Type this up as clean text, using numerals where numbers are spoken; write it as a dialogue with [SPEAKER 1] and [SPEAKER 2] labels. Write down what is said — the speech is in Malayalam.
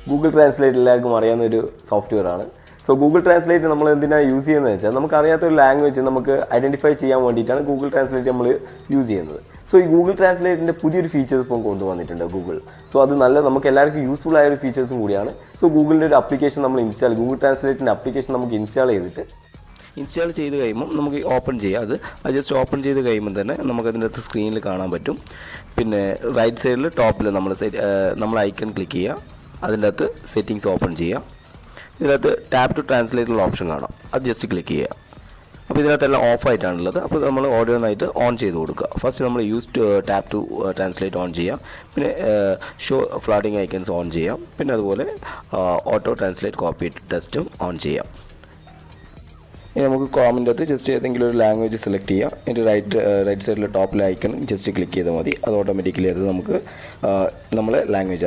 [SPEAKER 1] ഗൂഗിൾ ട്രാൻസ്ലേറ്റ് എല്ലാവർക്കും അറിയാവുന്ന ഒരു സോഫ്റ്റ്വെയർ ആണ്. സോ ഗൂഗിൾ ട്രാൻസ്ലേറ്റ് നമ്മൾ എന്തിനാണ് യൂസ് ചെയ്യുന്നത് വെച്ചാൽ നമുക്ക് അറിയാത്ത ഒരു ലാംഗ്വേജ് നമുക്ക് ഐഡൻറ്റിഫൈ ചെയ്യാൻ വേണ്ടിയിട്ടാണ് ഗൂഗിൾ ട്രാൻസ്ലേറ്റ് നമ്മൾ യൂസ് ചെയ്യുന്നത്. സോ ഈ ഗൂഗിൾ ട്രാൻസ്ലേറ്റിൻ്റെ പുതിയൊരു ഫീച്ചേഴ്സ് ഇപ്പം കൊണ്ടുവന്നിട്ടുണ്ട് ഗൂഗിൾ. സോ അത് നമുക്ക് എല്ലാവർക്കും യൂസ്ഫുൾ ആയ ഒരു ഫീച്ചേഴ്സും കൂടിയാണ്. സോ ഗൂഗിളിൻ്റെ ഒരു അപ്ലിക്കേഷൻ നമ്മൾ ഗൂഗിൾ ട്രാൻസ്ലേറ്റിൻ്റെ അപ്ലിക്കേഷൻ നമുക്ക് ഇൻസ്റ്റാൾ ചെയ്ത് കഴിയുമ്പോൾ നമുക്ക് ഓപ്പൺ ചെയ്യാം. അത് ജസ്റ്റ് ഓപ്പൺ ചെയ്ത് കഴിയുമ്പോൾ തന്നെ നമുക്കതിൻ്റെ അകത്ത് സ്ക്രീനിൽ കാണാൻ പറ്റും. പിന്നെ റൈറ്റ് സൈഡിൽ ടോപ്പിൽ നമ്മൾ ഐക്കൺ ക്ലിക്ക് ചെയ്യുക. അതിൻ്റെ അകത്ത് സെറ്റിങ്സ് ഓപ്പൺ ചെയ്യുക. ഇതിനകത്ത് ടാപ്പ് ടു ട്രാൻസ്ലേറ്റുള്ള ഓപ്ഷൻ കാണാം. അത് ജസ്റ്റ് ക്ലിക്ക് ചെയ്യുക. അപ്പോൾ ഇതിനകത്തെല്ലാം ഓഫായിട്ടാണുള്ളത്. അപ്പോൾ നമ്മൾ ഓരോന്നായിട്ട് ഓൺ ചെയ്ത് കൊടുക്കുക. ഫസ്റ്റ് നമ്മൾ ടാപ്പ് ടു ട്രാൻസ്ലേറ്റ് ഓൺ ചെയ്യാം. പിന്നെ ഷോ ഫ്ലോട്ടിംഗ് ഐക്കൺസ് ഓൺ ചെയ്യാം. പിന്നെ അതുപോലെ ഓട്ടോ ട്രാൻസ്ലേറ്റ് കോപ്പി ടെസ്റ്റും ഓൺ ചെയ്യാം. ഇനി നമുക്ക് കോമിൻ്റെ അകത്ത് ജസ്റ്റ് ഏതെങ്കിലും ഒരു ലാംഗ്വേജ് സെലക്ട് ചെയ്യാം. എന്നിട്ട് റൈറ്റ് സൈഡിൽ ടോപ്പിലെ ഐക്കൺ ജസ്റ്റ് ക്ലിക്ക് ചെയ്താൽ മതി. അത് ഓട്ടോമാറ്റിക്കലി അത് നമുക്ക് നമ്മളെ ലാംഗ്വേജ്